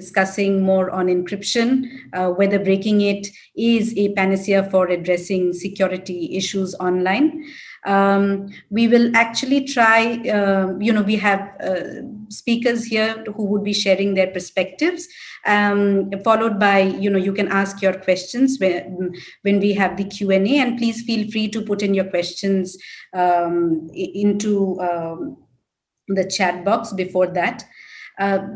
discussing more on encryption, whether breaking it is a panacea for addressing security issues online. We will actually try, we have speakers here who would be sharing their perspectives, followed by, you can ask your questions when we have the Q&A, and please feel free to put in your questions into the chat box before that.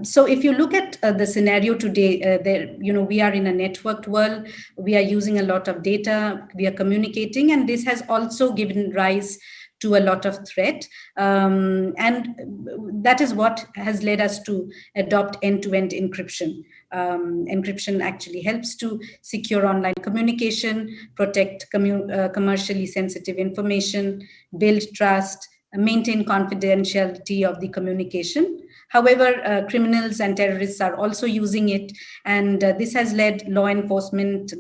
So if you look at the scenario today, we are in a networked world. We are using a lot of data. We are communicating, and this has also given rise to a lot of threat. And that is what has led us to adopt end-to-end encryption. Encryption actually helps to secure online communication, protect commercially sensitive information, build trust, maintain confidentiality of the communication. However, criminals and terrorists are also using it, and this has led law enforcement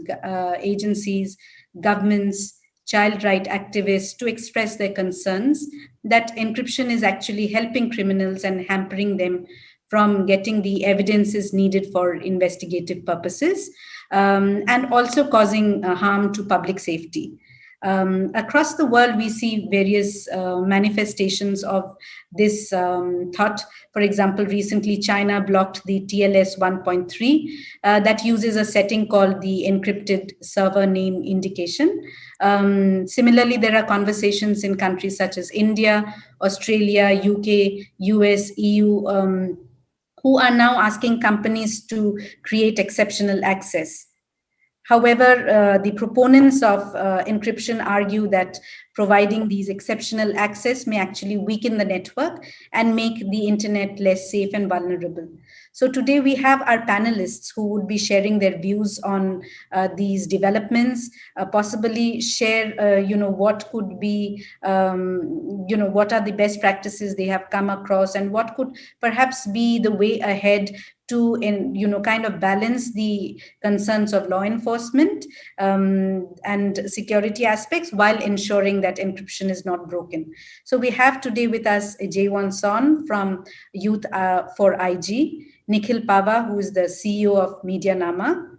agencies, governments, child rights activists to express their concerns that encryption is actually helping criminals and hampering them from getting the evidences needed for investigative purposes, and also causing harm to public safety. Across the world, we see various manifestations of this thought. For example, recently China blocked the TLS 1.3 that uses a setting called the encrypted server name indication. Similarly, there are conversations in countries such as India, Australia, UK, US, EU, who are now asking companies to create exceptional access. However, the proponents of encryption argue that providing these exceptional access may actually weaken the network and make the internet less safe and vulnerable. So today we have our panelists who would be sharing their views on these developments, possibly share, what could be, what are the best practices they have come across, and what could perhaps be the way ahead to kind of balance the concerns of law enforcement and security aspects while ensuring that encryption is not broken. So we have today with us Jaewon Son from Youth for IG, Nikhil Pahwa, who is the CEO of Medianama,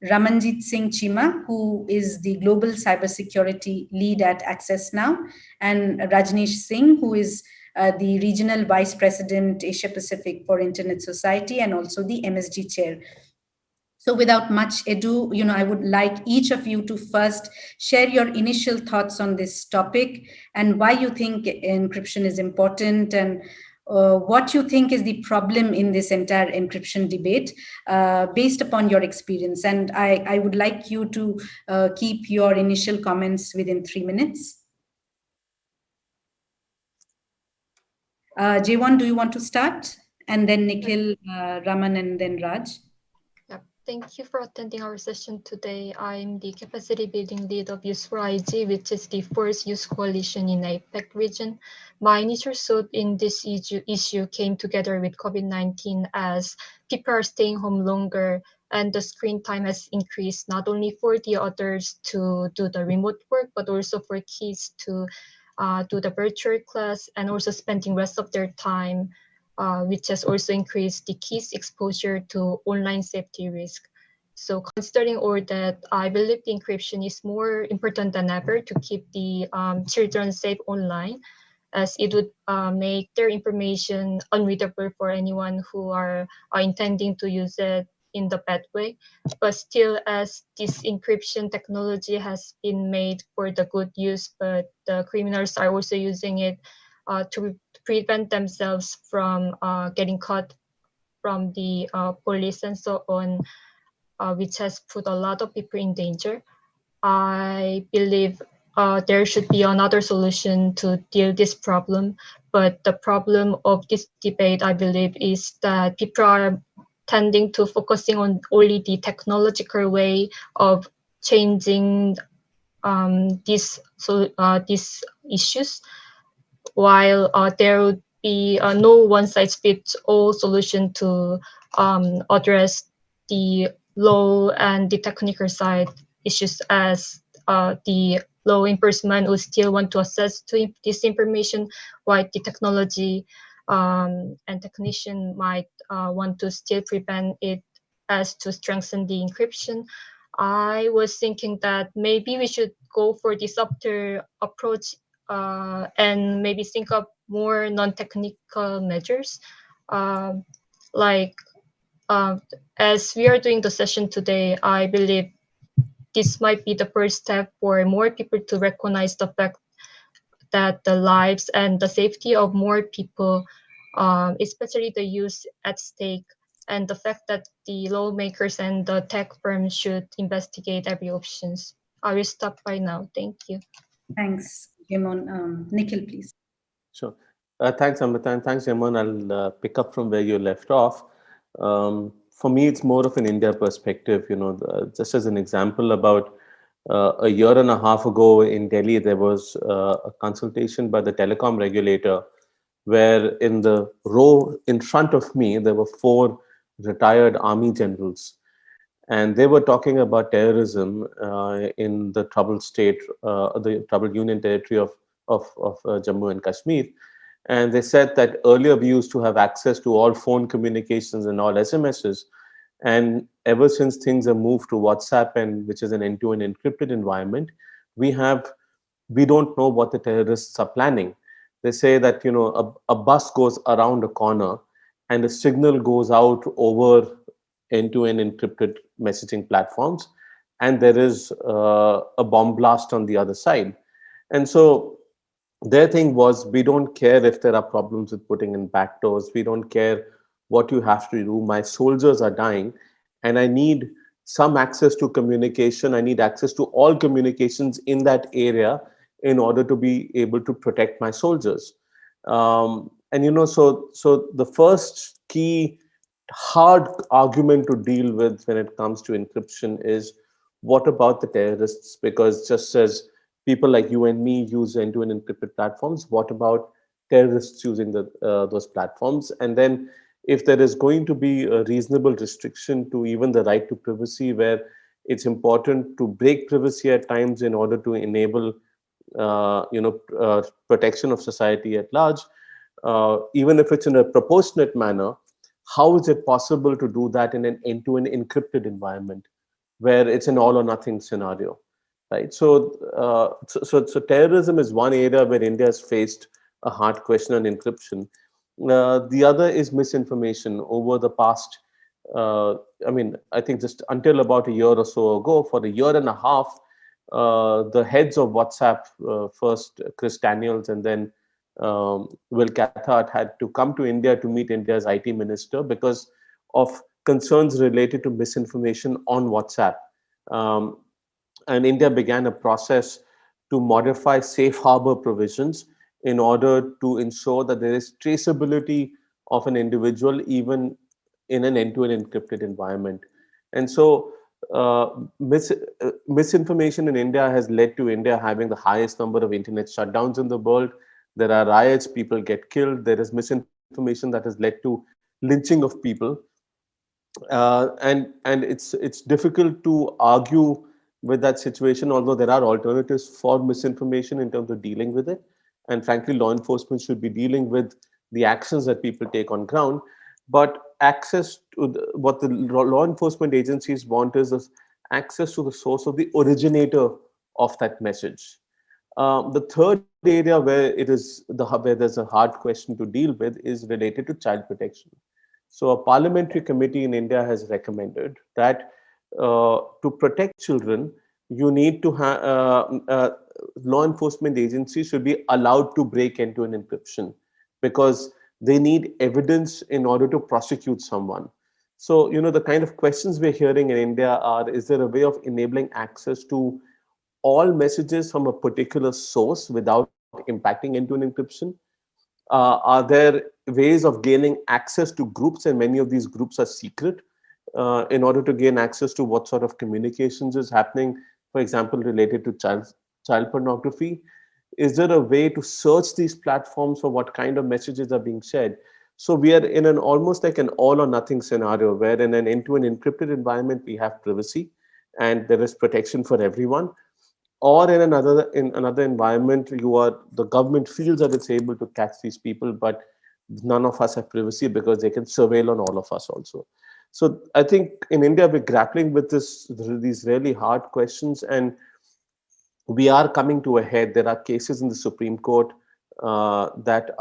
Ramanjit Singh Cheema, who is the Global Cybersecurity Lead at Access Now, and Rajnesh Singh, who is the Regional Vice President, Asia Pacific for Internet Society, and also the MSG Chair. So without much ado, I would like each of you to first share your initial thoughts on this topic and why you think encryption is important, and what you think is the problem in this entire encryption debate based upon your experience. And I would like you to keep your initial comments within 3 minutes. Jaewon, do you want to start? And then Nikhil, Raman, and then Raj. Thank you for attending our session today. I'm the Capacity Building Lead of Youth for IG, which is the first youth coalition in the APAC region. My initial thought in this issue came together with COVID-19 as people are staying home longer and the screen time has increased, not only for the others to do the remote work, but also for kids to do the virtual class and also spending rest of their time, which has also increased the kids' exposure to online safety risk. So considering all that, I believe the encryption is more important than ever to keep the children safe online, as it would make their information unreadable for anyone who are intending to use it in the bad way. But still, as this encryption technology has been made for the good use, but the criminals are also using it to prevent themselves from getting caught from the police and so on, which has put a lot of people in danger. I believe there should be another solution to deal this problem. But the problem of this debate, I believe, is that people are tending to focusing on only the technological way of changing these issues, while there would be no one-size-fits-all solution to address the law and the technical side issues, as the law enforcement would still want to access to this information, while the technology and technician might want to still prevent it as to strengthen the encryption, I was thinking that maybe we should go for the softer approach and maybe think of more non-technical measures. Um, like as we are doing the session today, I believe this might be the first step for more people to recognize the fact that the lives and the safety of more people, especially the youth at stake, and the fact that the lawmakers and the tech firms should investigate every options. I will stop by now. Thank you. Thanks, Jaewon. Nikhil, please. Sure. Thanks, Amrita, and thanks, Jaewon. I'll pick up from where you left off. For me, it's more of an India perspective. Just as an example, about a year and a half ago in Delhi, there was a consultation by the telecom regulator, where in the row in front of me, there were 4 retired army generals. And they were talking about terrorism in the troubled state, the troubled union territory of Jammu and Kashmir. And they said that earlier we used to have access to all phone communications and all SMSs. And ever since things have moved to WhatsApp, and which is an end-to-end encrypted environment, we don't know what the terrorists are planning. They say that a bus goes around a corner and a signal goes out over end-to-end encrypted messaging platforms, and there is a bomb blast on the other side. And so their thing was, we don't care if there are problems with putting in backdoors. We don't care what you have to do. My soldiers are dying, and I need some access to communication. I need access to all communications in that area in order to be able to protect my soldiers. So the first key hard argument to deal with when it comes to encryption is, what about the terrorists? Because just as people like you and me use end-to-end encrypted platforms, what about terrorists using those platforms? And then if there is going to be a reasonable restriction to even the right to privacy, where it's important to break privacy at times in order to enable protection of society at large, even if it's in a proportionate manner, how is it possible to do that in an end-to-end encrypted environment where it's an all or nothing scenario, right? So terrorism is one area where India has faced a hard question on encryption. The other is misinformation. Over the past, I think just until about a year or so ago, for a year and a half, the heads of WhatsApp, first Chris Daniels and then Will Cathcart, had to come to India to meet India's IT minister because of concerns related to misinformation on WhatsApp. And India began a process to modify safe harbor provisions in order to ensure that there is traceability of an individual even in an end-to-end encrypted environment. And so misinformation in India has led to India having the highest number of internet shutdowns in the world. There are riots, people get killed. There is misinformation that has led to lynching of people. And it's difficult to argue with that situation, although there are alternatives for misinformation in terms of dealing with it. And frankly, law enforcement should be dealing with the actions that people take on ground. But access to what the law enforcement agencies want is access to the source of the originator of that message. The third area where there's a hard question to deal with is related to child protection. So a parliamentary committee in India has recommended that to protect children, you need to have law enforcement agencies should be allowed to break into an encryption because they need evidence in order to prosecute someone. So, the kind of questions we're hearing in India are, is there a way of enabling access to all messages from a particular source without impacting end-to-end encryption? Are there ways of gaining access to groups, and many of these groups are secret, in order to gain access to what sort of communications is happening, for example, related to child pornography? Is there a way to search these platforms for what kind of messages are being shared? So we are in an almost like an all or nothing scenario, where in an end-to-end encrypted environment, we have privacy and there is protection for everyone. Or in another environment, the government feels that it's able to catch these people, but none of us have privacy because they can surveil on all of us also. So I think in India, we're grappling with these really hard questions, and we are coming to a head. There are cases in the Supreme Court that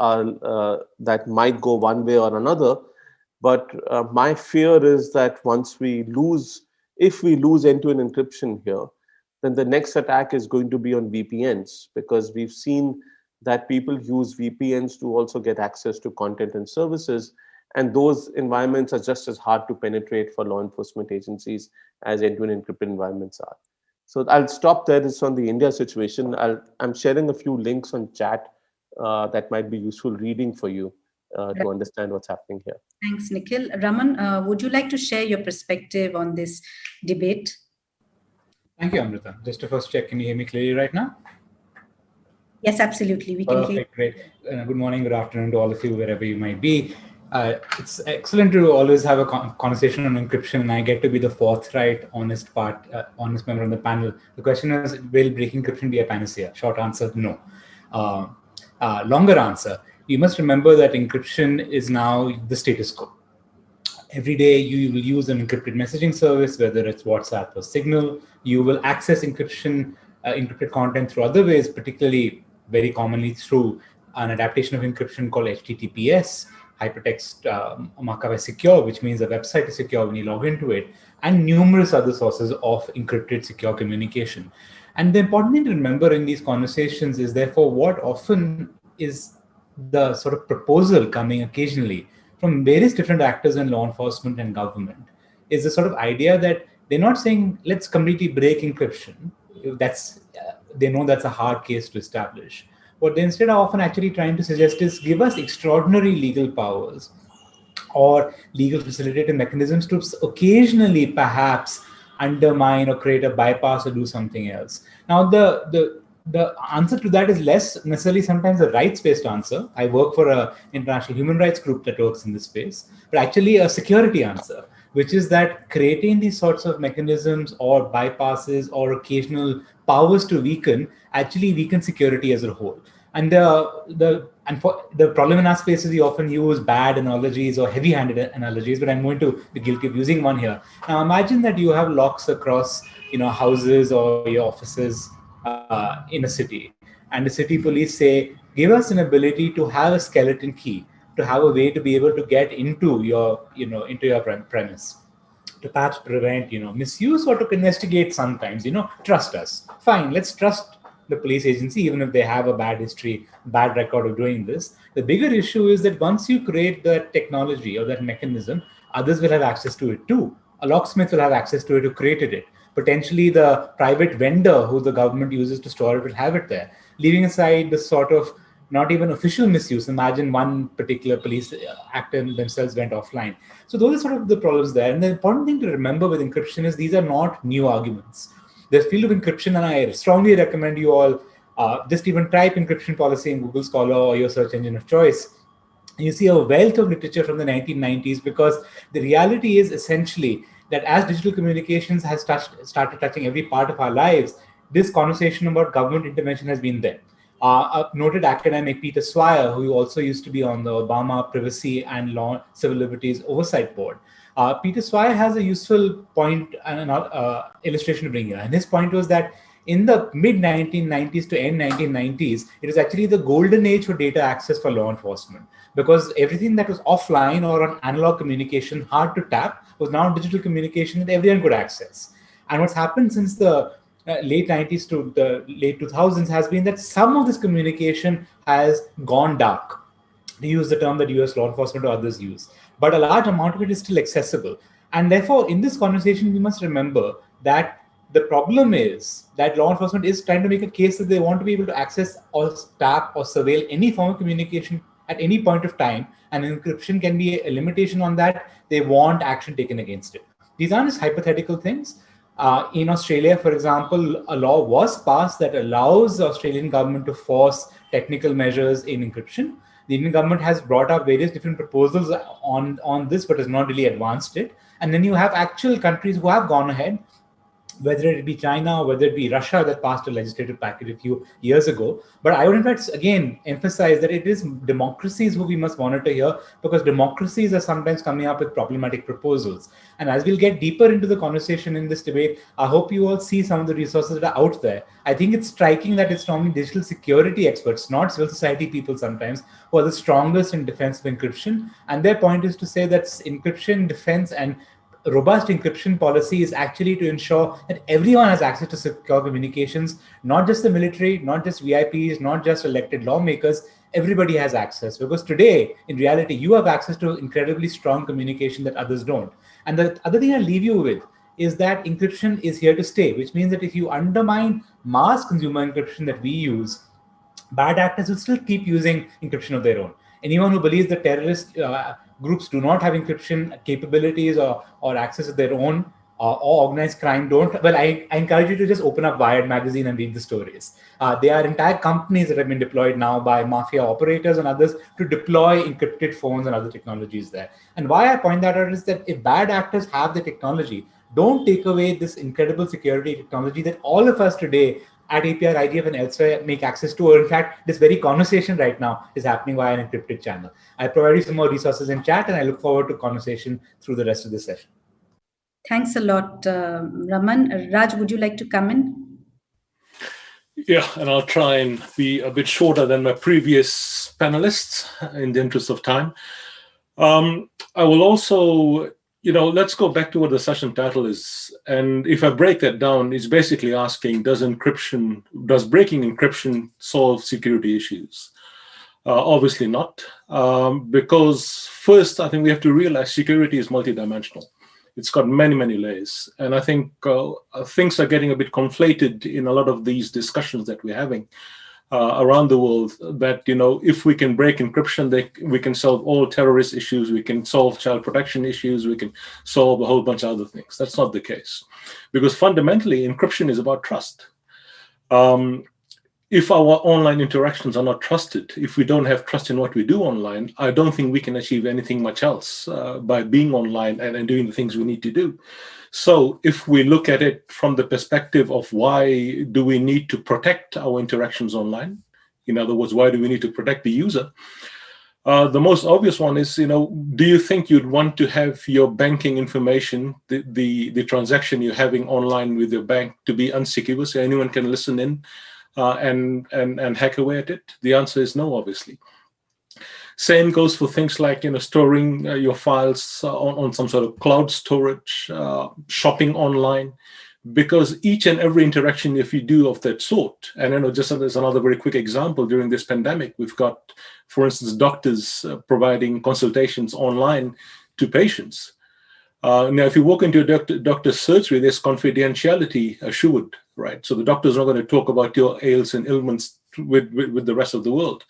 might go one way or another. But my fear is that if we lose end-to-end encryption here, then the next attack is going to be on VPNs, because we've seen that people use VPNs to also get access to content and services. And those environments are just as hard to penetrate for law enforcement agencies as end-to-end encrypted environments are. So I'll stop there. This is on the India situation. I'm sharing a few links on chat that might be useful reading for you to understand what's happening here. Thanks, Nikhil. Raman, would you like to share your perspective on this debate? Thank you, Amrita. Just to first check, can you hear me clearly right now? Yes, absolutely. We can hear you. Great. Good morning, good afternoon to all of you, wherever you might be. It's excellent to always have a conversation on encryption, and I get to be the forthright, honest member on the panel. The question is, will breaking encryption be a panacea? Short answer, no. Longer answer, you must remember that encryption is now the status quo. Every day you will use an encrypted messaging service, whether it's WhatsApp or Signal. You will access encrypted content through other ways, particularly very commonly through an adaptation of encryption called HTTPS, hypertext markup as secure, which means the website is secure when you log into it, and numerous other sources of encrypted secure communication. And the important thing to remember in these conversations is therefore what often is the sort of proposal coming occasionally from various different actors in law enforcement and government is the sort of idea that they're not saying, let's completely break encryption. They know that's a hard case to establish. What they instead are often actually trying to suggest is give us extraordinary legal powers or legal facilitative mechanisms to occasionally perhaps undermine or create a bypass or do something else. Now, the answer to that is less necessarily sometimes a rights-based answer. I work for an international human rights group that works in this space, but actually a security answer, which is that creating these sorts of mechanisms or bypasses or occasional powers to actually weaken security as a whole. And the problem in our space is we often use bad analogies or heavy-handed analogies, but I'm going to be guilty of using one here. Now imagine that you have locks across houses or your offices in a city, and the city police say, give us an ability to have a skeleton key, to have a way to be able to get into your premise, to perhaps prevent misuse or to investigate sometimes. Trust us. Fine, let's trust the police agency, even if they have a bad history, bad record of doing this. The bigger issue is that once you create that technology or that mechanism, others will have access to it too. A locksmith will have access to it who created it. Potentially the private vendor who the government uses to store it will have it there. Leaving aside the sort of not even official misuse. Imagine one particular police actor themselves went offline. So those are sort of the problems there. And the important thing to remember with encryption is these are not new arguments. The field of encryption, and I strongly recommend you all just even type encryption policy in Google Scholar or your search engine of choice. You see a wealth of literature from the 1990s, because the reality is essentially that as digital communications has started touching every part of our lives, this conversation about government intervention has been there. A noted academic, Peter Swire, who also used to be on the Obama Privacy and Law Civil Liberties Oversight Board, Peter Swire has a useful point and an illustration to bring here. And his point was that in the mid-1990s to end 1990s, it was actually the golden age for data access for law enforcement, because everything that was offline or on analog communication, hard to tap, was now digital communication that everyone could access. And what's happened since the late 90s to the late 2000s has been that some of this communication has gone dark, to use the term that US law enforcement or others use. But a large amount of it is still accessible. And therefore, in this conversation, we must remember that the problem is that law enforcement is trying to make a case that they want to be able to access or tap or surveil any form of communication at any point of time, and encryption can be a limitation on that. They want action taken against it. These aren't just hypothetical things. In Australia, for example, a law was passed that allows the Australian government to force technical measures in encryption. The Indian government has brought up various different proposals on this, but has not really advanced it. And then you have actual countries who have gone ahead whether it be China or whether it be Russia that passed a legislative package a few years ago. But I would in fact, again, emphasize that it is democracies who we must monitor here, because democracies are sometimes coming up with problematic proposals. And as we'll get deeper into the conversation in this debate, I hope you all see some of the resources that are out there. I think it's striking that it's normally digital security experts, not civil society people sometimes, who are the strongest in defense of encryption. And their point is to say that encryption, defense, and robust encryption policy is actually to ensure that everyone has access to secure communications, not just the military, not just VIPs, not just elected lawmakers. Everybody has access, because today, in reality, you have access to incredibly strong communication that others don't. And the other thing I'll leave you with is that encryption is here to stay, which means that if you undermine mass consumer encryption that we use, bad actors will still keep using encryption of their own. Anyone who believes that terrorist groups do not have encryption capabilities or access to their own, or organized crime don't, well, I encourage you to just open up Wired magazine and read the stories. There are entire companies that have been deployed now by mafia operators and others to deploy encrypted phones and other technologies there. And why I point that out is that if bad actors have the technology, don't take away this incredible security technology that all of us today at APAC, IGF, and elsewhere make access to, or in fact, this very conversation right now is happening via an encrypted channel. I'll provide you some more resources in chat, and I look forward to conversation through the rest of the session. Thanks a lot, Raman. Raj, would you like to come in? Yeah, and I'll try and be a bit shorter than my previous panelists in the interest of time. I will also, let's go back to what the session title is. And if I break that down, it's basically asking, does breaking encryption solve security issues? Obviously not, because first, I think we have to realize security is multidimensional. It's got many, many layers. And I think things are getting a bit conflated in a lot of these discussions that we're having around the world, that, if we can break encryption, we can solve all terrorist issues, we can solve child protection issues, we can solve a whole bunch of other things. That's not the case. Because fundamentally, encryption is about trust. If our online interactions are not trusted, if we don't have trust in what we do online, I don't think we can achieve anything much else by being online and doing the things we need to do. So if we look at it from the perspective of why do we need to protect our interactions online, in other words, why do we need to protect the user? The most obvious one is, do you think you'd want to have your banking information, the transaction you're having online with your bank, to be unsecure, so anyone can listen in and hack away at it? The answer is no, obviously. Same goes for things like storing your files on some sort of cloud storage, shopping online, because each and every interaction if you do of that sort, and just as another very quick example, during this pandemic, we've got, for instance, doctors providing consultations online to patients. Now, if you walk into a doctor's surgery, there's confidentiality assured, right? So the doctor's not going to talk about your ails and ailments with the rest of the world.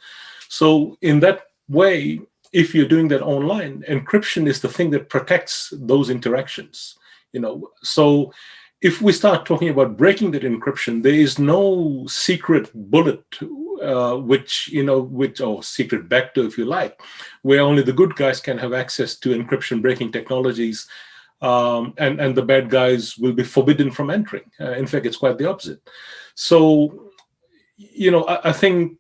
So in that way, if you're doing that online, encryption is the thing that protects those interactions. So if we start talking about breaking that encryption, there is no secret bullet, or secret vector, if you like, where only the good guys can have access to encryption breaking technologies, and the bad guys will be forbidden from entering. In fact, it's quite the opposite. So, I think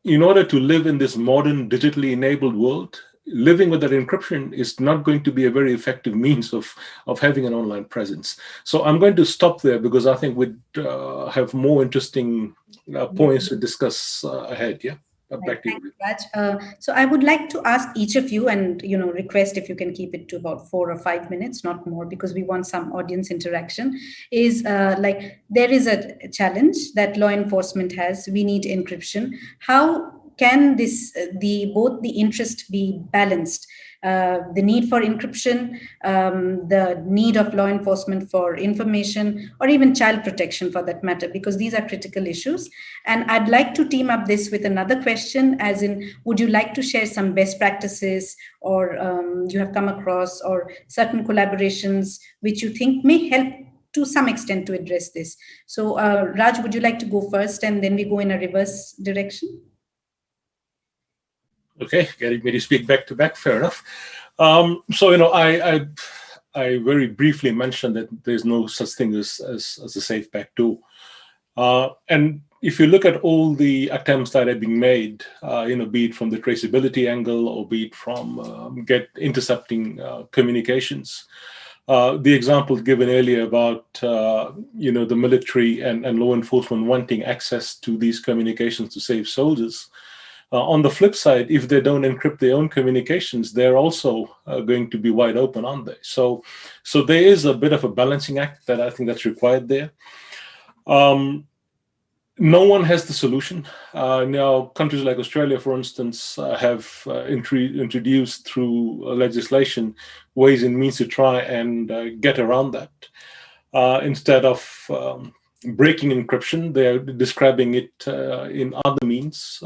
in order to live in this modern digitally enabled world, living with that encryption is not going to be a very effective means of having an online presence. So I'm going to stop there, because I think we'd have more interesting points to discuss ahead. Yeah, back to you. Raj. So I would like to ask each of you, and request if you can keep it to about 4 or 5 minutes, not more, because we want some audience interaction. Is there is a challenge that law enforcement has. We need encryption. How can both the interest be balanced? The need for encryption, the need of law enforcement for information, or even child protection for that matter, because these are critical issues. And I'd like to team up this with another question, as in, would you like to share some best practices or you have come across, or certain collaborations which you think may help to some extent to address this? So Raj, would you like to go first, and then we go in a reverse direction? Okay, getting me to speak back to back, fair enough. So, I I very briefly mentioned that there's no such thing as a safe backdoor. And if you look at all the attempts that have been made, be it from the traceability angle or be it from intercepting communications, the example given earlier about the military and law enforcement wanting access to these communications to save soldiers. On the flip side, if they don't encrypt their own communications, they're also going to be wide open, aren't they? So there is a bit of a balancing act that I think that's required there. No one has the solution. Now, countries like Australia, for instance, have introduced through legislation ways and means to try and get around that. Instead of breaking encryption, they're describing it in other means.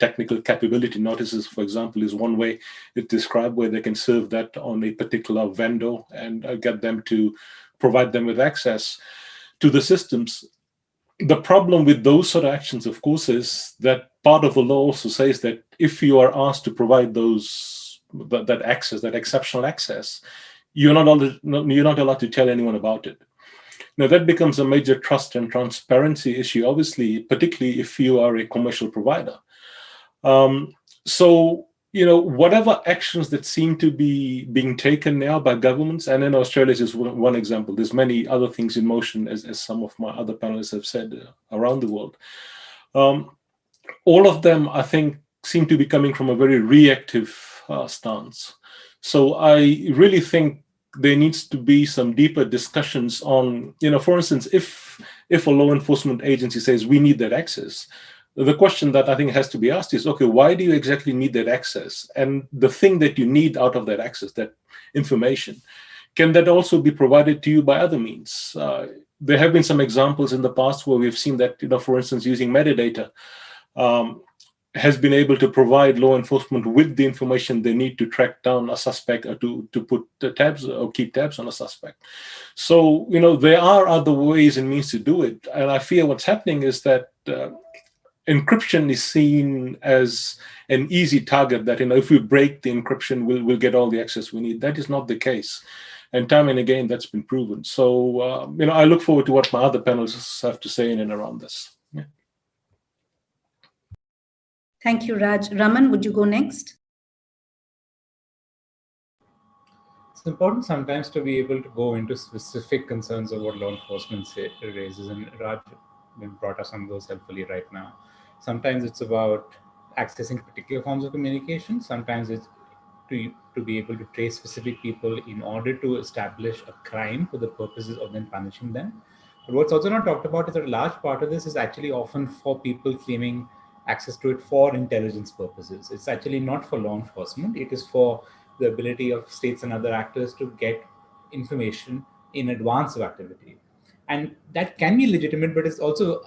Technical capability notices, for example, is one way it's described, where they can serve that on a particular vendor and get them to provide them with access to the systems. The problem with those sort of actions, of course, is that part of the law also says that if you are asked to provide that access, that exceptional access, you're not allowed to tell anyone about it. Now, that becomes a major trust and transparency issue, obviously, particularly if you are a commercial provider. Whatever actions that seem to be being taken now by governments, and in Australia is just one example, there's many other things in motion, as some of my other panelists have said, around the world. All of them, I think, seem to be coming from a very reactive stance. So I really think there needs to be some deeper discussions on, for instance, if a law enforcement agency says we need that access, the question that I think has to be asked is, okay, why do you exactly need that access? And the thing that you need out of that access, that information, can that also be provided to you by other means? There have been some examples in the past where we've seen that, for instance, using metadata has been able to provide law enforcement with the information they need to track down a suspect or to put the tabs or keep tabs on a suspect. So, there are other ways and means to do it. And I fear what's happening is that encryption is seen as an easy target that, if we break the encryption, we'll get all the access we need. That is not the case. And time and again, that's been proven. So, I look forward to what my other panelists have to say in and around this. Yeah. Thank you, Raj. Raman, would you go next? It's important sometimes to be able to go into specific concerns of what law enforcement raises, and Raj brought us on those helpfully right now. Sometimes it's about accessing particular forms of communication. Sometimes it's to be able to trace specific people in order to establish a crime for the purposes of then punishing them. But what's also not talked about is that a large part of this is actually often for people claiming access to it for intelligence purposes. It's actually not for law enforcement. It is for the ability of states and other actors to get information in advance of activity. And that can be legitimate, but it's also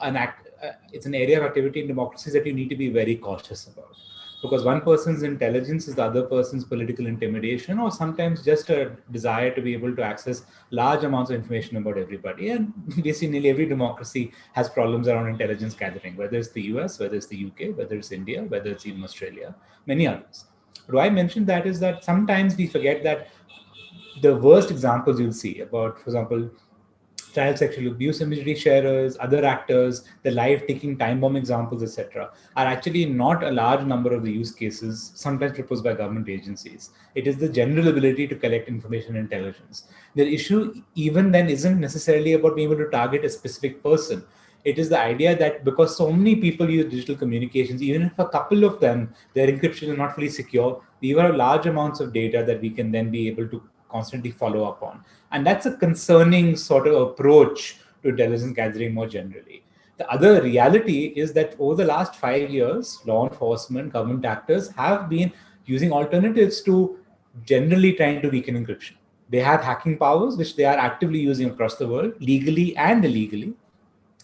it's an area of activity in democracies that you need to be very cautious about. Because one person's intelligence is the other person's political intimidation, or sometimes just a desire to be able to access large amounts of information about everybody. And basically nearly every democracy has problems around intelligence gathering, whether it's the US, whether it's the UK, whether it's India, whether it's even Australia, many others. But why I mention that is that sometimes we forget that the worst examples you'll see about, for example, child sexual abuse imagery sharers, other actors, the live ticking time bomb examples, etc., are actually not a large number of the use cases sometimes proposed by government agencies. It is the general ability to collect information and intelligence. The issue even then isn't necessarily about being able to target a specific person. It is the idea that because so many people use digital communications, even if a couple of them, their encryption is not fully secure, we have large amounts of data that we can then be able to constantly follow up on. And that's a concerning sort of approach to intelligence gathering more generally. The other reality is that over the last 5 years, law enforcement, government actors have been using alternatives to generally trying to weaken encryption. They have hacking powers, which they are actively using across the world, legally and illegally.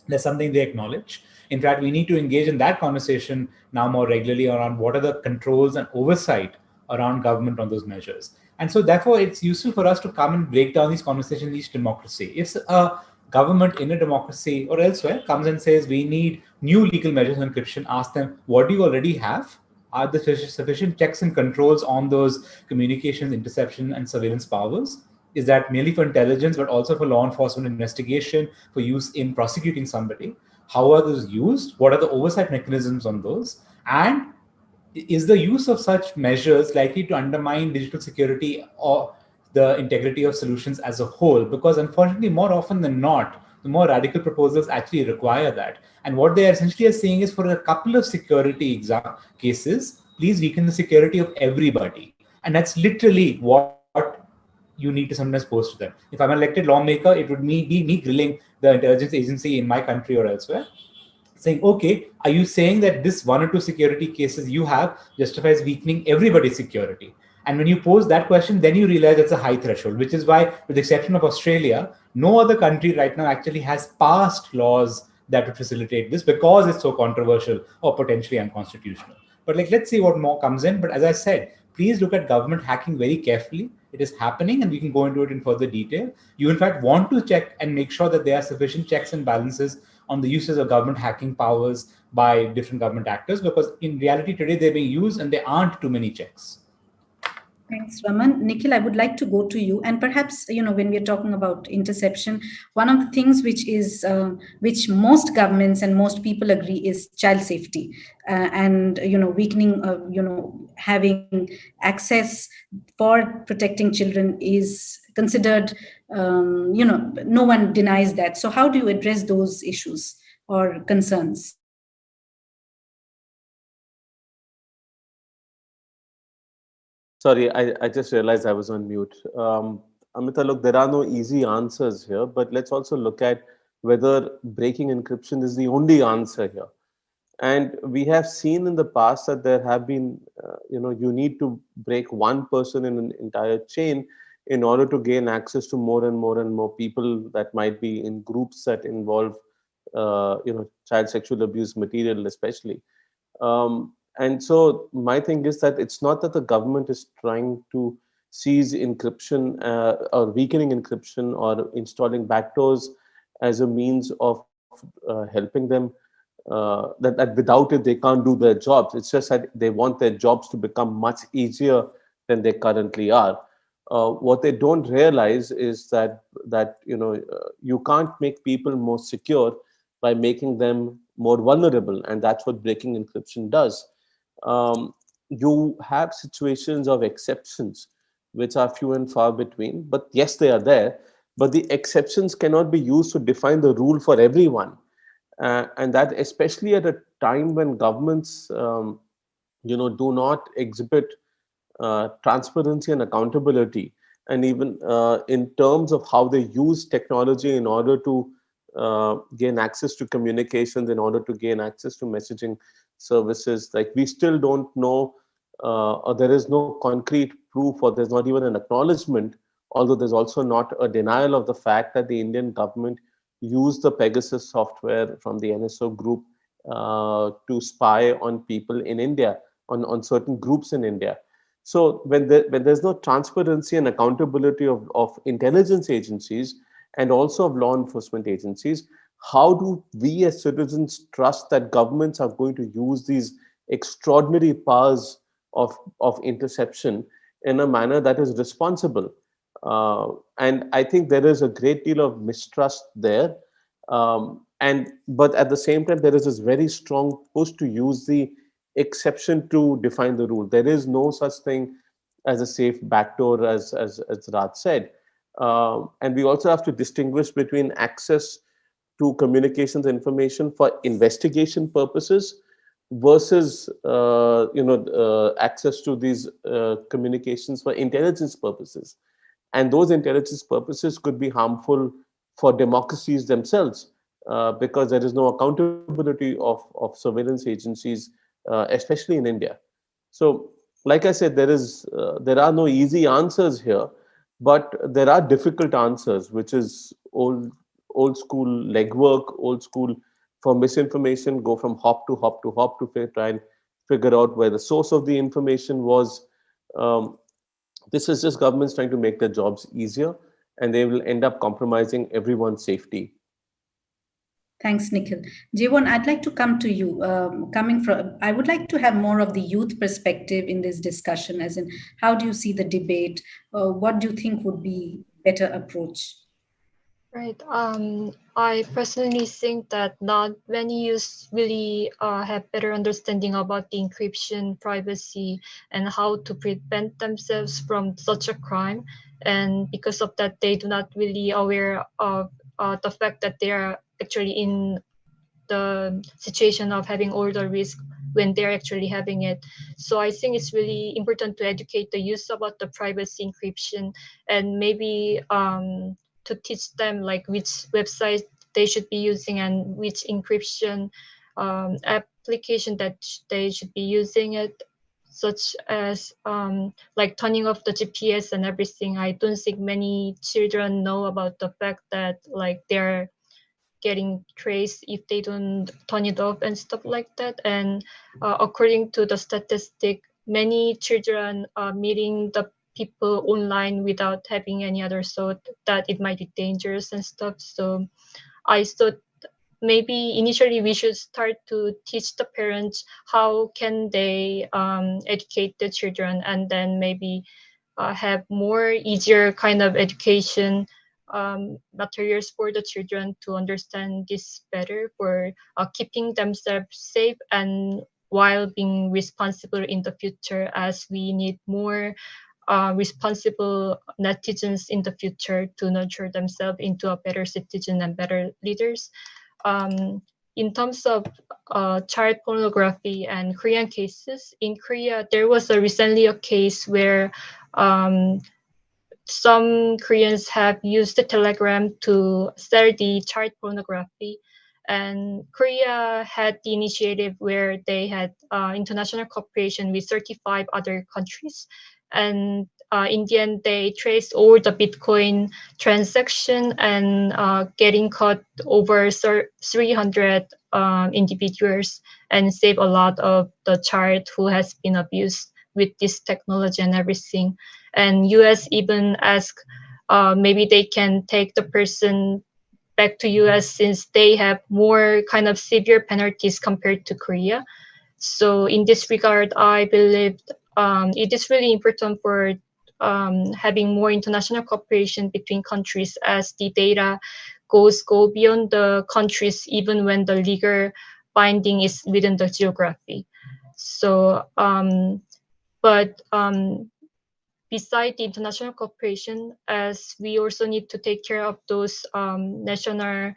That's something they acknowledge. In fact, we need to engage in that conversation now more regularly around what are the controls and oversight around government on those measures. And so therefore, it's useful for us to come and break down these conversations in each democracy. If a government in a democracy or elsewhere comes and says, we need new legal measures on encryption, ask them, what do you already have? Are there sufficient checks and controls on those communications, interception, and surveillance powers? is that merely for intelligence, but also for law enforcement investigation, for use in prosecuting somebody? How are those used? What are the oversight mechanisms on those? And is the use of such measures likely to undermine digital security or the integrity of solutions as a whole? Because unfortunately, more often than not, the more radical proposals actually require that. And what they essentially are saying is, for a couple of security cases, please weaken the security of everybody. And that's literally what you need to sometimes post to them. If I'm an elected lawmaker, it would be me grilling the intelligence agency in my country or elsewhere, saying, okay, are you saying that this one or two security cases you have justifies weakening everybody's security? And when you pose that question, then you realize it's a high threshold, which is why, with the exception of Australia, no other country right now actually has passed laws that would facilitate this, because it's so controversial or potentially unconstitutional. But let's see what more comes in. But as I said, please look at government hacking very carefully. It is happening, and we can go into it in further detail. You, in fact, want to check and make sure that there are sufficient checks and balances on the uses of government hacking powers by different government actors, because in reality today they're being used and there aren't too many checks. Thanks, Raman. Nikhil, I would like to go to you. And perhaps, when we're talking about interception, one of the things which most governments and most people agree is child safety, and, weakening, having access for protecting children is considered, no one denies that. So how do you address those issues or concerns? Sorry, I just realized I was on mute. Amrita, look, there are no easy answers here, but let's also look at whether breaking encryption is the only answer here. And we have seen in the past that there have been, you need to break one person in an entire chain in order to gain access to more and more and more people that might be in groups that involve, child sexual abuse material, especially. And so my thing is that it's not that the government is trying to seize encryption or weakening encryption or installing backdoors as a means of helping them, that without it they can't do their jobs. It's just that they want their jobs to become much easier than they currently are. What they don't realize is that you can't make people more secure by making them more vulnerable, and that's what breaking encryption does. You have situations of exceptions, which are few and far between, but yes, they are there. But the exceptions cannot be used to define the rule for everyone, and that especially at a time when governments, do not exhibit transparency and accountability, and even in terms of how they use technology in order to gain access to communications, in order to gain access to messaging services. Like, we still don't know, or there is no concrete proof, or there's not even an acknowledgement, although there's also not a denial of the fact that the Indian government used the Pegasus software from the NSO group to spy on people in India, on certain groups in India. So when there's no transparency and accountability of intelligence agencies and also of law enforcement agencies, how do we as citizens trust that governments are going to use these extraordinary powers of interception in a manner that is responsible? And I think there is a great deal of mistrust there. But at the same time, there is this very strong push to use the exception to define the rule. There is no such thing as a safe backdoor, as Raj said. And we also have to distinguish between access to communications information for investigation purposes versus access to these communications for intelligence purposes. And those intelligence purposes could be harmful for democracies themselves, because there is no accountability of surveillance agencies, especially in India. So, like I said, there are no easy answers here, but there are difficult answers, which is old school legwork, old school for misinformation, go from hop to hop to hop to try and figure out where the source of the information was. This is just governments trying to make their jobs easier, and they will end up compromising everyone's safety. Thanks, Nikhil. Jaewon, I'd like to come to you. I would like to have more of the youth perspective in this discussion, as in, how do you see the debate? What do you think would be better approach? Right. I personally think that not many youths really have better understanding about the encryption, privacy, and how to prevent themselves from such a crime. And because of that, they do not really aware of the fact that they are actually in the situation of having all the risk when they're actually having it. So I think it's really important to educate the youth about the privacy encryption, and maybe to teach them like which website they should be using and which encryption application that they should be using it, such as like turning off the GPS and everything. I don't think many children know about the fact that like they're getting traced if they don't turn it off and stuff like that. And according to the statistic, many children are meeting the people online without having any other thought that it might be dangerous and stuff. So I thought maybe initially we should start to teach the parents how can they educate the children, and then maybe have more easier kind of education materials for the children to understand this better, for keeping themselves safe and while being responsible in the future, as we need more responsible netizens in the future to nurture themselves into a better citizen and better leaders. In terms of child pornography and Korean cases, in Korea, there was recently a case where some Koreans have used the Telegram to sell the child pornography. And Korea had the initiative where they had international cooperation with 35 other countries. And in the end, they traced all the Bitcoin transaction and getting caught over 300 individuals and save a lot of the child who has been abused with this technology and everything. And US even asked maybe they can take the person back to US since they have more kind of severe penalties compared to Korea. So in this regard, I believe it is really important for having more international cooperation between countries, as the data go beyond the countries even when the legal binding is within the geography. So, but beside the international cooperation, as we also need to take care of those national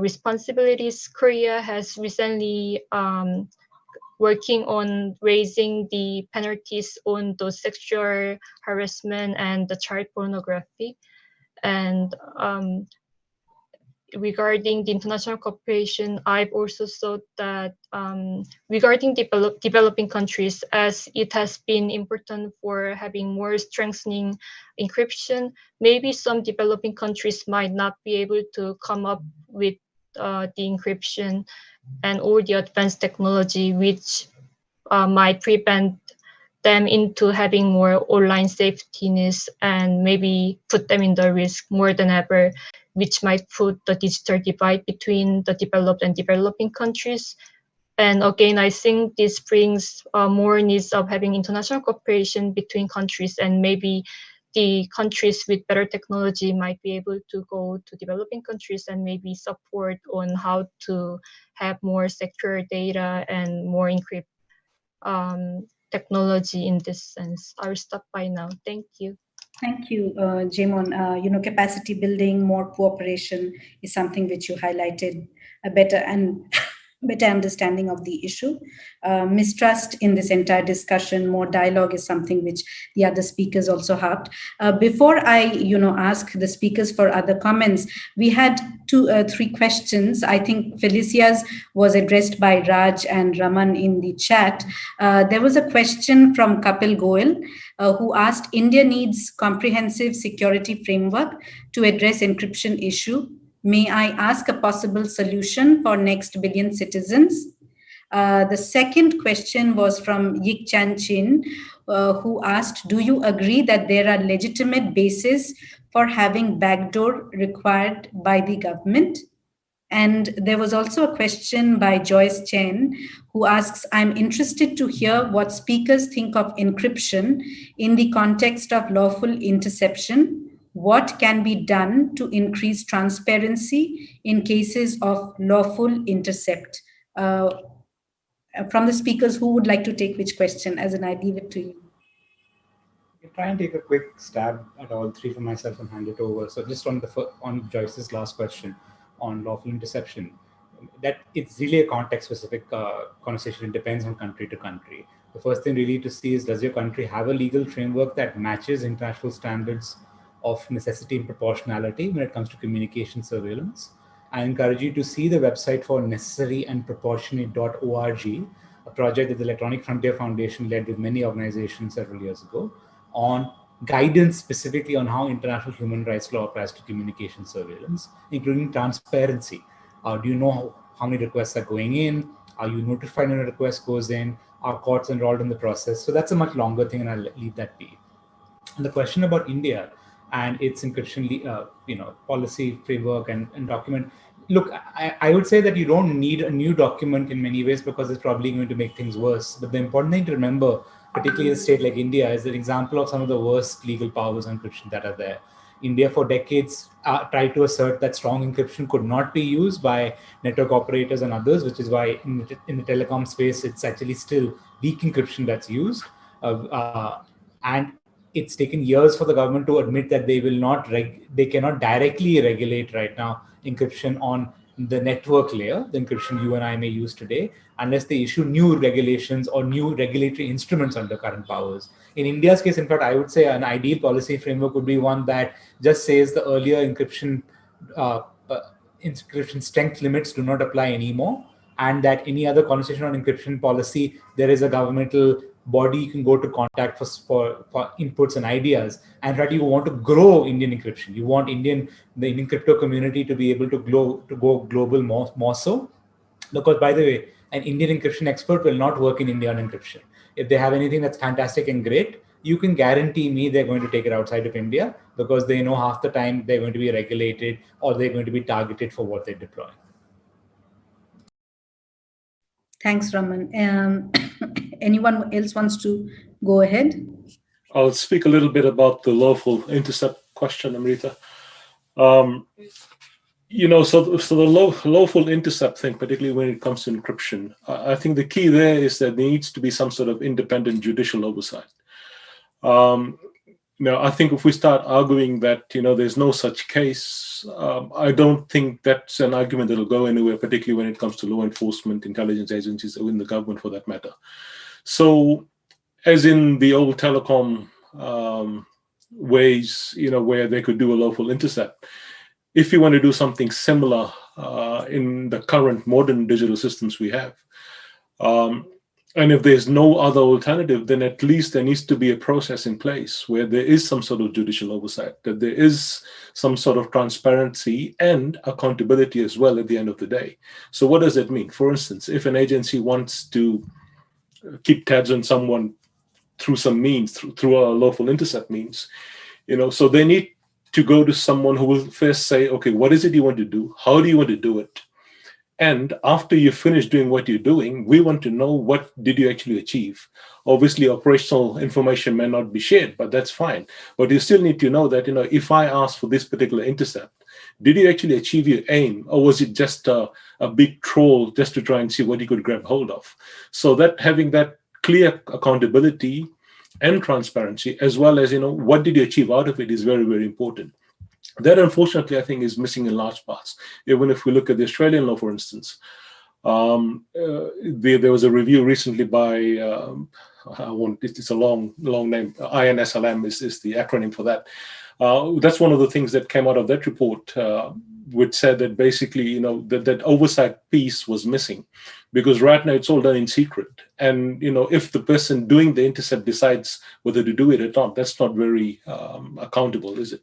responsibilities, Korea has recently working on raising the penalties on those sexual harassment and the child pornography. And regarding the international cooperation, I've also thought that regarding developing countries, as it has been important for having more strengthening encryption, maybe some developing countries might not be able to come up with the encryption and all the advanced technology, which might prevent them into having more online safetiness and maybe put them in the risk more than ever, which might put the digital divide between the developed and developing countries. And again, I think this brings more needs of having international cooperation between countries, and maybe the countries with better technology might be able to go to developing countries and maybe support on how to have more secure data and more encrypt technology in this sense. I'll stop by now. Thank you. Thank you, Jaewon. Capacity building, more cooperation is something which you highlighted, a better understanding of the issue. Mistrust in this entire discussion, more dialogue is something which the other speakers also harped. Before I, ask the speakers for other comments, we had 3 questions. I think Felicia's was addressed by Raj and Raman in the chat. There was a question from Kapil Goel, who asked, India needs comprehensive security framework to address encryption issue. May I ask a possible solution for next billion citizens? The second question was from Yik Chan Chin, who asked, do you agree that there are legitimate bases for having backdoor required by the government? And there was also a question by Joyce Chen, who asks, I'm interested to hear what speakers think of encryption in the context of lawful interception. what can be done to increase transparency in cases of lawful intercept? From the speakers, who would like to take which question? As in, I leave it to you. I'll try and take a quick stab at all three for myself and hand it over. So just on Joyce's last question on lawful interception, that it's really a context-specific conversation. It depends on country to country. The first thing really to see is, does your country have a legal framework that matches international standards of necessity and proportionality when it comes to communication surveillance? I encourage you to see the website for necessaryandproportionate.org, a project that the Electronic Frontier Foundation led with many organizations several years ago, on guidance specifically on how international human rights law applies to communication surveillance, including transparency. Do you know how many requests are going in? Are you notified when a request goes in? Are courts enrolled in the process? So that's a much longer thing, and I'll leave that be. And the question about India and its encryption, policy framework and document. Look, I would say that you don't need a new document in many ways, because it's probably going to make things worse. But the important thing to remember, particularly in a state like India, is an example of some of the worst legal powers on encryption that are there. India for decades tried to assert that strong encryption could not be used by network operators and others, which is why in the telecom space, it's actually still weak encryption that's used. And it's taken years for the government to admit that they will not, they cannot directly regulate right now encryption on the network layer, the encryption you and I may use today, unless they issue new regulations or new regulatory instruments under current powers. In India's case, in fact, I would say an ideal policy framework would be one that just says the earlier encryption strength limits do not apply anymore, and that any other conversation on encryption policy, there is a governmental body you can go to contact for inputs and ideas. And that you want to grow Indian encryption. You want the Indian crypto community to be able to go global more so. Because, by the way, an Indian encryption expert will not work in India on encryption. If they have anything that's fantastic and great, you can guarantee me they're going to take it outside of India, because they know half the time they're going to be regulated or they're going to be targeted for what they deploy. Thanks, Raman. Anyone else wants to go ahead? I'll speak a little bit about the lawful intercept question, Amrita. So the lawful intercept thing, particularly when it comes to encryption, I think the key there is that there needs to be some sort of independent judicial oversight. I think if we start arguing that, there's no such case, I don't think that's an argument that'll go anywhere, particularly when it comes to law enforcement, intelligence agencies, or in the government for that matter. So, as in the old telecom ways, where they could do a lawful intercept, if you want to do something similar in the current modern digital systems we have, and if there's no other alternative, then at least there needs to be a process in place where there is some sort of judicial oversight, that there is some sort of transparency and accountability as well at the end of the day. So what does that mean? For instance, if an agency wants to keep tabs on someone through some means, through a lawful intercept means, so they need to go to someone who will first say, okay, what is it you want to do? How do you want to do it? And after you finish doing what you're doing, we want to know, what did you actually achieve? Obviously, operational information may not be shared, but that's fine. But you still need to know that, if I ask for this particular intercept, did you actually achieve your aim? Or was it just a big troll just to try and see what you could grab hold of? So that having that clear accountability and transparency, as well as, what did you achieve out of it, is very, very important. That, unfortunately, I think is missing in large parts. Even if we look at the Australian law, for instance, there was a review recently by, it's a long name, INSLM is the acronym for that. That's one of the things that came out of that report, which said that basically, that oversight piece was missing, because right now it's all done in secret. And, if the person doing the intercept decides whether to do it or not, that's not very accountable, is it?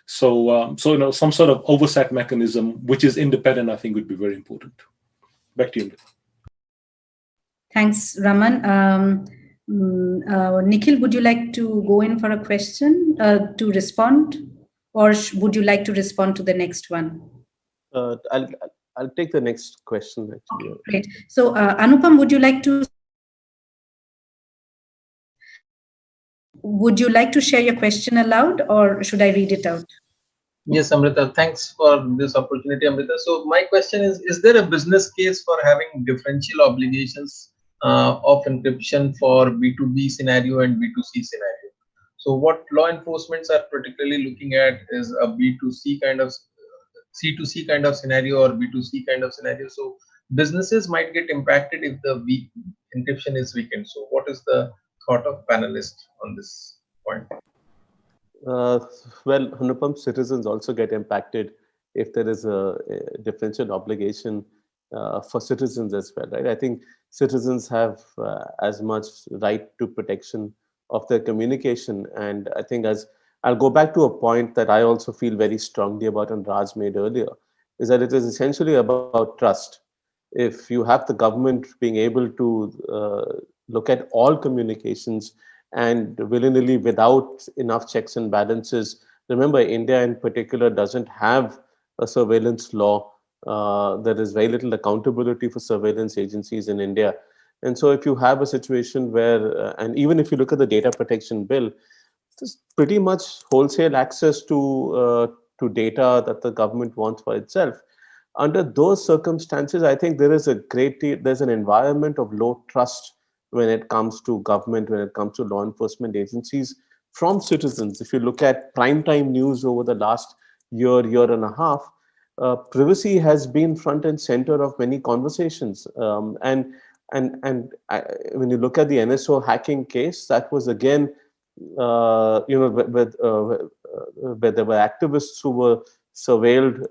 So, some sort of oversight mechanism, which is independent, I think would be very important. Back to you. Thanks, Raman. Nikhil, would you like to go in for a question to respond, or would you like to respond to the next one? I'll take the next question, actually. Okay, great. So, Anupam, would you like to Would you like to share your question aloud, or should I read it out? Yes, Amrita, thanks for this opportunity, Amrita. So my question is there a business case for having differential obligations of encryption for B2B scenario and B2C scenario? So what law enforcements are particularly looking at is a B2C kind of C2C kind of scenario or B2C kind of scenario. So businesses might get impacted if the encryption is weakened. So what is the thought of panelists on this point? Well, Anupam, citizens also get impacted if there is a differential obligation for citizens as well, right? I think citizens have as much right to protection of their communication. And I think, as I'll go back to a point that I also feel very strongly about and Raj made earlier, is that it is essentially about trust. If you have the government being able to look at all communications and willy-nilly without enough checks and balances. Remember, India in particular doesn't have a surveillance law. There is very little accountability for surveillance agencies in India. And so if you have a situation where, and even if you look at the data protection bill, there's pretty much wholesale access to data that the government wants for itself. Under those circumstances, I think there's an environment of low trust when it comes to government, when it comes to law enforcement agencies from citizens. If you look at primetime news over the last year and a half, privacy has been front and center of many conversations. And when you look at the NSO hacking case, that was again, where there were activists who were surveilled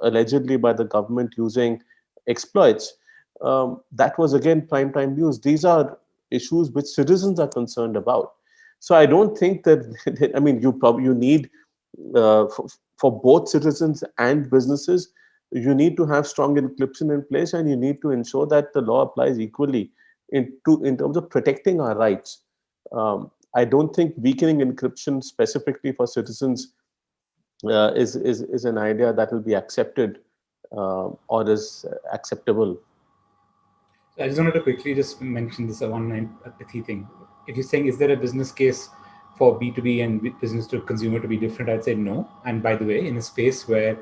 allegedly by the government using exploits. That was again primetime news. These are issues which citizens are concerned about. So I don't think that, I mean, you need, for both citizens and businesses, you need to have strong encryption in place, and you need to ensure that the law applies equally in terms of protecting our rights. I don't think weakening encryption specifically for citizens is an idea that will be accepted or is acceptable. I just wanted to quickly just mention this one pithy thing. If you're saying, is there a business case for B2B and business to consumer to be different, I'd say no. And by the way, in a space where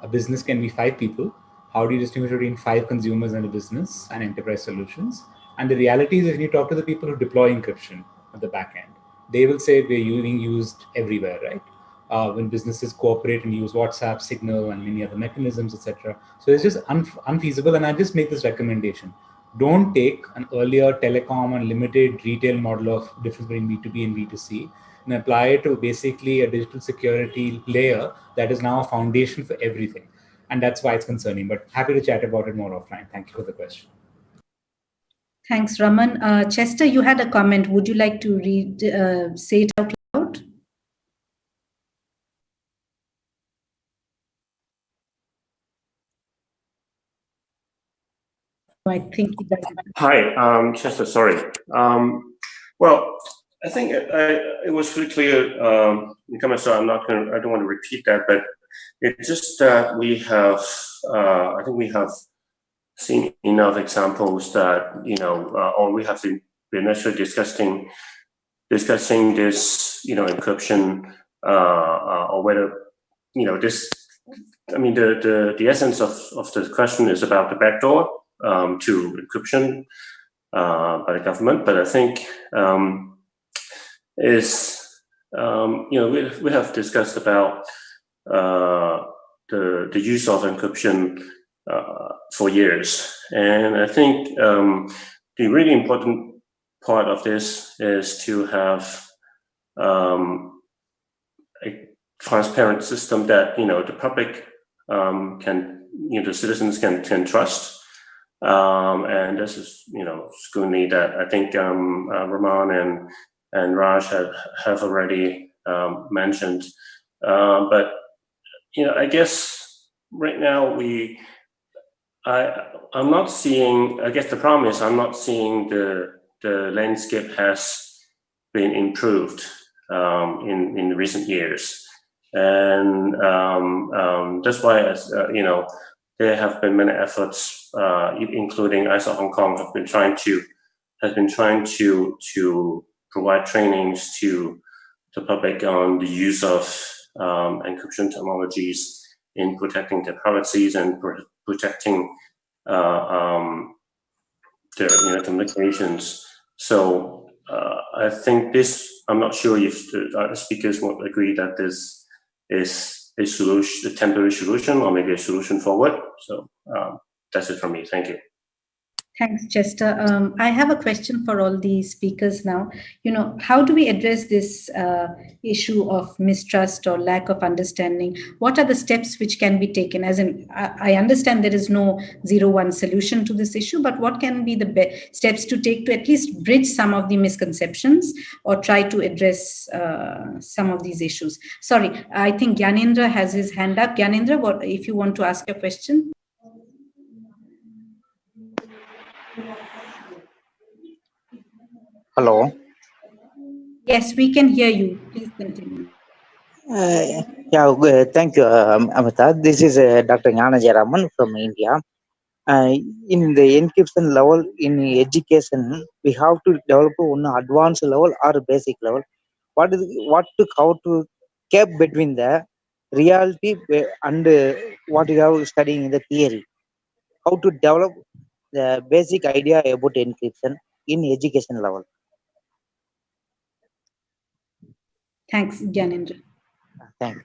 a business can be 5 people, how do you distinguish between 5 consumers and a business and enterprise solutions? And the reality is, if you talk to the people who deploy encryption at the back end, they will say we're being used everywhere, right? When businesses cooperate and use WhatsApp, Signal, and many other mechanisms, etc. So it's just unfeasible. And I just make this recommendation. Don't take an earlier telecom and limited retail model of difference between B2B and B2C and apply it to basically a digital security layer that is now a foundation for everything. And that's why it's concerning, but happy to chat about it more offline. Thank you for the question. Thanks, Raman. Chester, you had a comment. Would you like to say it out loud? I think he does. Hi, Chester, sorry. Well, I think it was really clear in comments, so I don't want to repeat that, but it's just that we have, I think we have seen enough examples that, or we have been actually discussing this, encryption, or whether, this, I mean, the essence of the question is about the backdoor to encryption by the government, but I think we have discussed about the use of encryption for years, and I think the really important part of this is to have a transparent system that the public can, the citizens can trust. And this is, scrutiny that I think Raman and Raj have already mentioned. But I guess right now I'm not seeing. I guess the problem is I'm not seeing the landscape has been improved in recent years, and that's why there have been many efforts, including ISO Hong Kong, has been trying to provide trainings to the public on the use of encryption technologies in protecting their privacies and protecting their communications. So I think this, I'm not sure if the speakers would agree that this is a solution, a temporary solution, or maybe a solution forward. So that's it from me. Thank you. Thanks, Chester. I have a question for all the speakers now. How do we address this issue of mistrust or lack of understanding? What are the steps which can be taken? As in, I understand there is no 0-1 solution to this issue, but what can be the steps to take to at least bridge some of the misconceptions or try to address some of these issues? Sorry, I think Gyanendra has his hand up. Gyanendra, if you want to ask your question? Hello. Yes, we can hear you. Please continue. Thank you, Amrita. This is Dr. Raman from India. In the encryption level in education, we have to develop one advanced level or basic level. How to keep between the reality and what you have studying in the theory? How to develop the basic idea about encryption in education level? Thanks, Gyanendra. Thank you.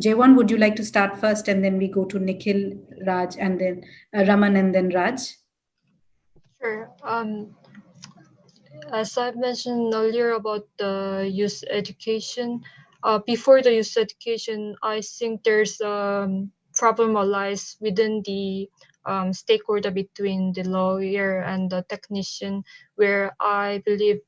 Jaewon, would you like to start first, and then we go to Nikhil, Raj, and then Raman, and then Raj? Sure. As I mentioned earlier about the youth education, before the youth education, I think there's a problem lies within the stakeholder between the lawyer and the technician, where I believe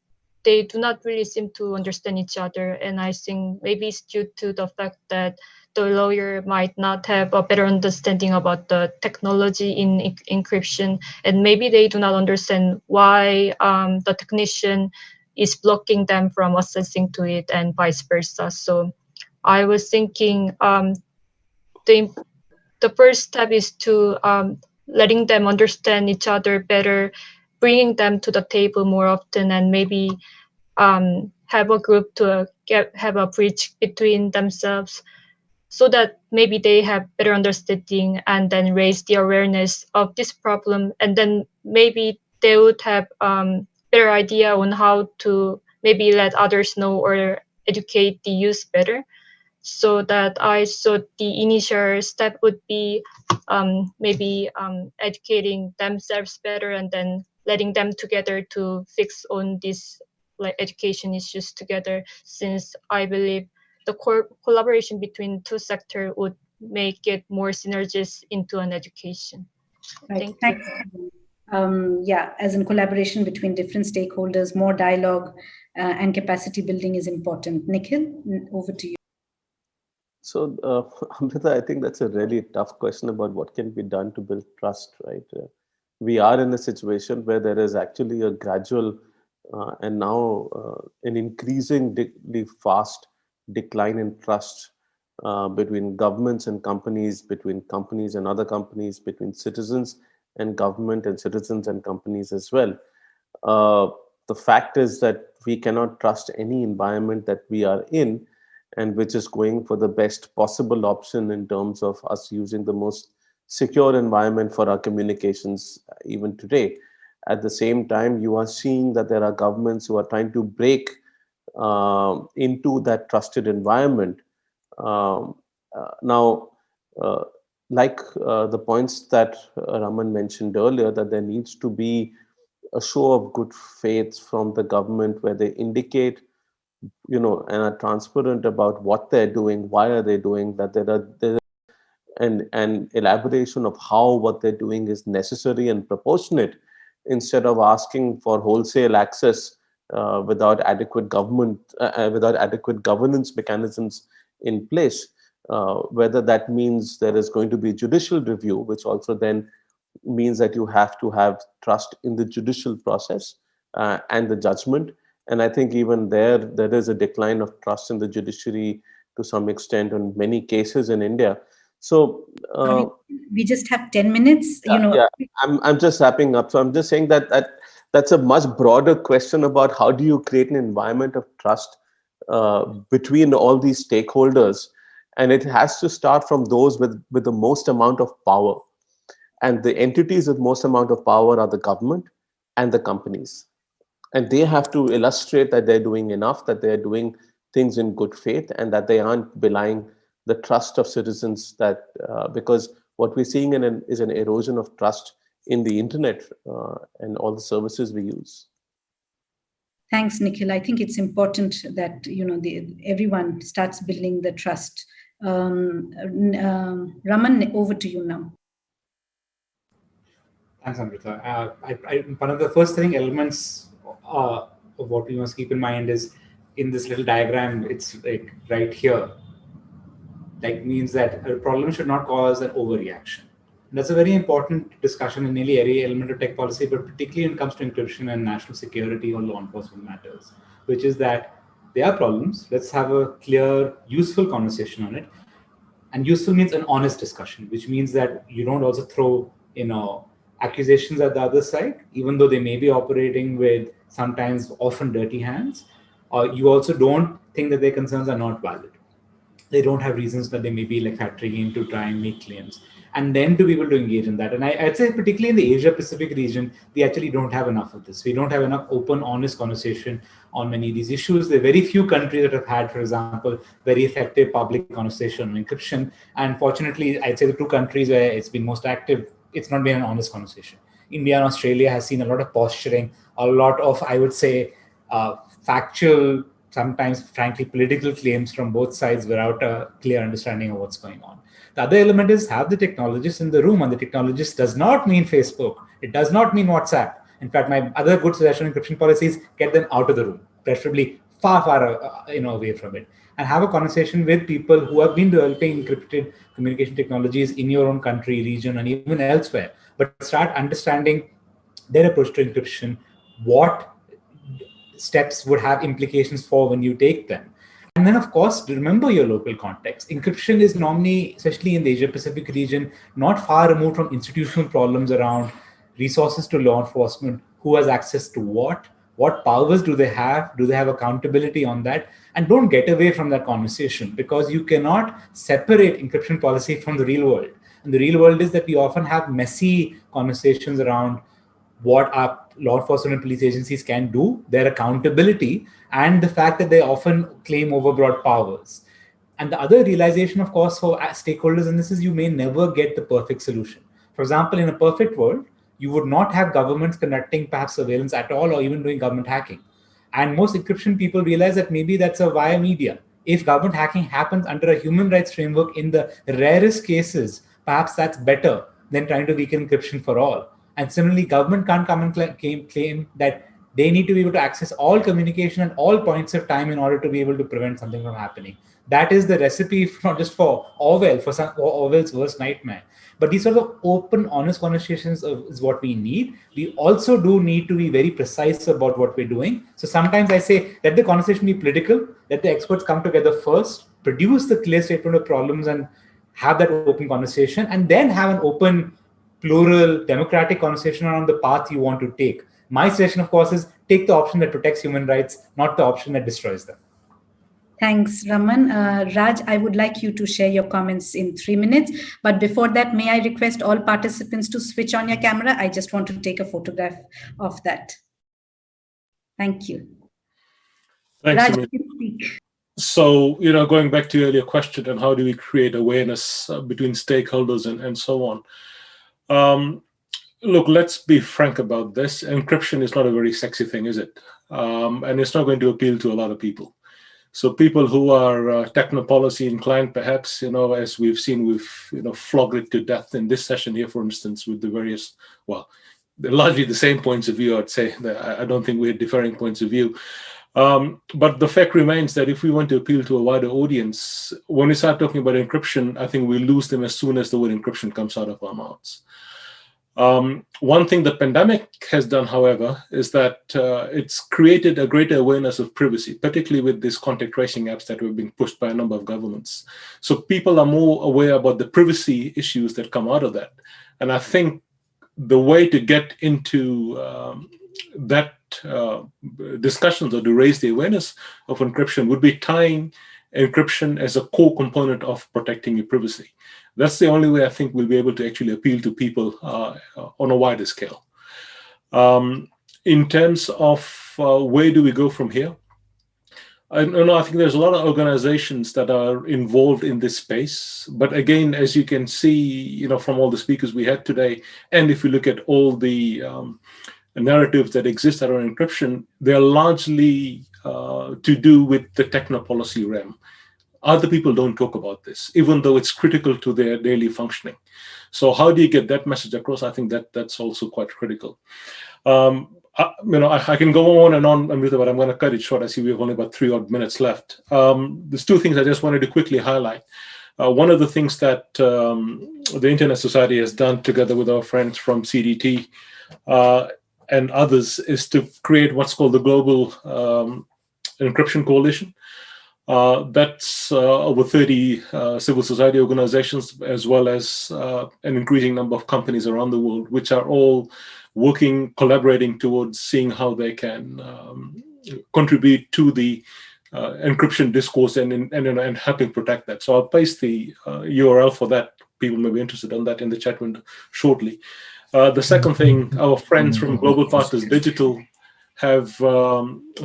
they do not really seem to understand each other. And I think maybe it's due to the fact that the lawyer might not have a better understanding about the technology in encryption, and maybe they do not understand why the technician is blocking them from accessing to it, and vice versa. So I was thinking the first step is to letting them understand each other better, bringing them to the table more often, and maybe have a group to have a bridge between themselves, so that maybe they have better understanding and then raise the awareness of this problem, and then maybe they would have better idea on how to maybe let others know or educate the youth better. So that I thought the initial step would be maybe educating themselves better, and then letting them together to fix on these education issues together, since I believe the collaboration between two sectors would make it more synergies into an education. Right. Thank you. Yeah, as in collaboration between different stakeholders, more dialogue and capacity building is important. Nikhil, over to you. So, Amrita, I think that's a really tough question about what can be done to build trust, right? We are in a situation where there is actually a gradual and now an increasingly fast decline in trust between governments and companies, between companies and other companies, between citizens and government, and citizens and companies as well. The fact is that we cannot trust any environment that we are in, and which is going for the best possible option in terms of us using the most secure environment for our communications even today. At the same time, you are seeing that there are governments who are trying to break into that trusted environment. Now, like the points that Raman mentioned earlier, that there needs to be a show of good faith from the government where they indicate, and are transparent about what they're doing, why are they doing that, there's an elaboration of how what they're doing is necessary and proportionate, instead of asking for wholesale access without adequate governance mechanisms in place. Whether that means there is going to be judicial review, which also then means that you have to have trust in the judicial process and the judgment. And I think even there is a decline of trust in the judiciary to some extent in many cases in India. So we just have 10 minutes. I'm just wrapping up. So I'm just saying that that's a much broader question about how do you create an environment of trust between all these stakeholders. And it has to start from those with the most amount of power. And the entities with most amount of power are the government and the companies. And they have to illustrate that they're doing enough, that they're doing things in good faith, and that they aren't belying the trust of citizens. That because what we're seeing is an erosion of trust in the internet and all the services we use. Thanks, Nikhil. I think it's important that everyone starts building the trust. Raman, over to you now. Thanks, Amrita. One of the first elements of what we must keep in mind is in this little diagram, it's like right here. Like means that a problem should not cause an overreaction. And that's a very important discussion in nearly every element of tech policy, but particularly when it comes to encryption and national security or law enforcement matters, which is that there are problems. Let's have a clear, useful conversation on it. And useful means an honest discussion, which means that you don't also throw, accusations at the other side, even though they may be operating with sometimes often dirty hands. You also don't think that their concerns are not valid. They don't have reasons that they may be factoring in to try and make claims. And then to be able to engage in that. And I'd say particularly in the Asia Pacific region, we actually don't have enough of this. We don't have enough open, honest conversation on many of these issues. There are very few countries that have had, for example, very effective public conversation on encryption. And fortunately, I'd say the two countries where it's been most active, it's not been an honest conversation. India and Australia has seen a lot of posturing, a lot of, I would say, factual, sometimes frankly political claims from both sides without a clear understanding of what's going on. The other element is have the technologists in the room, and the technologist does not mean Facebook. It does not mean WhatsApp. In fact, my other good suggestion on encryption policies, get them out of the room, preferably far away from it, and have a conversation with people who have been developing encrypted communication technologies in your own country, region, and even elsewhere. But start understanding their approach to encryption, what steps would have implications for when you take them. And then, of course, remember your local context. Encryption is normally, especially in the Asia-Pacific region, not far removed from institutional problems around resources to law enforcement, who has access to what powers do they have accountability on that, and don't get away from that conversation, because you cannot separate encryption policy from the real world. And the real world is that we often have messy conversations around what our law enforcement and police agencies can do, their accountability, and the fact that they often claim overbroad powers. And the other realization, of course, for stakeholders in this is you may never get the perfect solution. For example, in a perfect world, you would not have governments conducting perhaps surveillance at all or even doing government hacking. And most encryption people realize that maybe that's a via media. If government hacking happens under a human rights framework in the rarest cases, perhaps that's better than trying to weaken encryption for all. And similarly, government can't come and claim that they need to be able to access all communication at all points of time in order to be able to prevent something from happening. That is the recipe not just for Orwell, for Orwell's worst nightmare. But these sort of open, honest conversations is what we need. We also do need to be very precise about what we're doing. So sometimes I say, let the conversation be political, let the experts come together first, produce the clear statement of problems and have that open conversation, and then have an open, plural, democratic conversation around the path you want to take. My suggestion, of course, is take the option that protects human rights, not the option that destroys them. Thanks, Raman. Raj, I would like you to share your comments in 3 minutes. But before that, may I request all participants to switch on your camera? I just want to take a photograph of that. Thank you. Thanks, Raj, Amrita. you speak. So, going back to your earlier question on how do we create awareness between stakeholders and so on. Look, let's be frank about this. Encryption is not a very sexy thing, is it? And it's not going to appeal to a lot of people. So people who are techno-policy inclined, perhaps, as we've seen, we've flogged it to death in this session here, for instance, with the various, they're largely the same points of view, I'd say. I don't think we had differing points of view. But the fact remains that if we want to appeal to a wider audience, when we start talking about encryption, I think we lose them as soon as the word encryption comes out of our mouths. One thing the pandemic has done, however, is that it's created a greater awareness of privacy, particularly with these contact tracing apps that were being pushed by a number of governments. So people are more aware about the privacy issues that come out of that. And I think the way to get into discussions or to raise the awareness of encryption would be tying encryption as a core component of protecting your privacy. That's the only way I think we'll be able to actually appeal to people on a wider scale. In terms of where do we go from here? I think there's a lot of organizations that are involved in this space. But again, as you can see, from all the speakers we had today, and if you look at all the narratives that exist around encryption, they're largely to do with the techno-policy realm. Other people don't talk about this, even though it's critical to their daily functioning. So how do you get that message across? I think that's also quite critical. I can go on and on, Amrita, but I'm going to cut it short. I see we have only about 3 odd minutes left. There's 2 things I just wanted to quickly highlight. One of the things that the Internet Society has done together with our friends from CDT and others is to create what's called the Global Encryption Coalition. That's over 30 civil society organizations, as well as an increasing number of companies around the world, which are all working, collaborating towards seeing how they can contribute to the encryption discourse and helping protect that. So I'll paste the URL for that. People may be interested in that in the chat window shortly. The second thing, our friends from Global Partners Digital have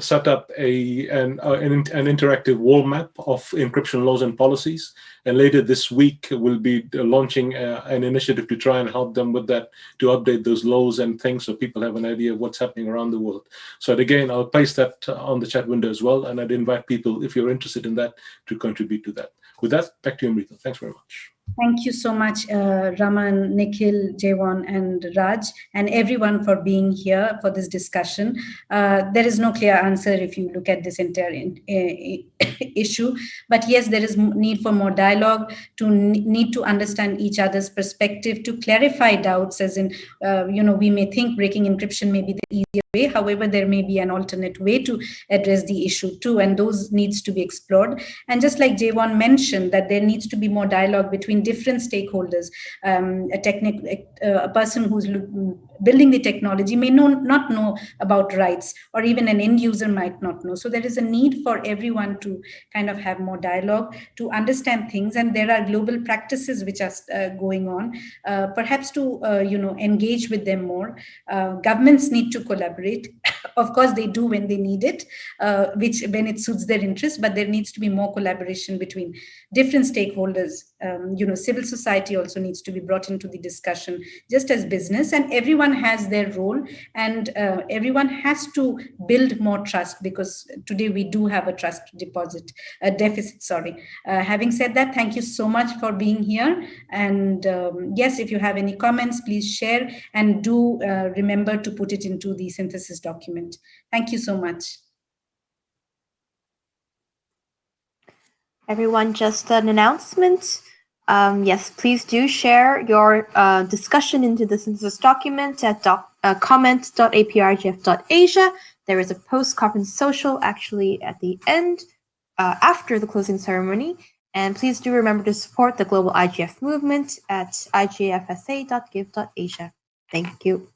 set up an interactive wall map of encryption laws and policies. And later this week, we'll be launching an initiative to try and help them with that, to update those laws and things so people have an idea of what's happening around the world. So again, I'll paste that on the chat window as well. And I'd invite people, if you're interested in that, to contribute to that. With that, back to you, Amrita. Thanks very much. Thank you so much, Raman, Nikhil, Jaewon, and Raj, and everyone for being here for this discussion. There is no clear answer if you look at this entire issue, but yes, there is need for more dialogue, to need to understand each other's perspective, to clarify doubts, as in, we may think breaking encryption may be the easier way. However, there may be an alternate way to address the issue too, and those needs to be explored. And just like Jaewon mentioned, that there needs to be more dialogue between different stakeholders. A person who's building the technology may not know about rights, or even an end user might not know. So there is a need for everyone to kind of have more dialogue, to understand things. And there are global practices which are going on, perhaps to engage with them more. Governments need to collaborate. Of course, they do when they need it, when it suits their interest, but there needs to be more collaboration between different stakeholders. Civil society also needs to be brought into the discussion, just as business, and everyone has their role, and everyone has to build more trust, because today we do have a trust deficit. Having said that, thank you so much for being here. And yes, if you have any comments, please share, and do remember to put it into the synthesis document. Thank you so much. Everyone, just an announcement. Yes, please do share your discussion into the synthesis document at comment.aprgf.asia. There is a post-conference social actually at the end, after the closing ceremony. And please do remember to support the global IGF movement at igfsa.give.asia. Thank you.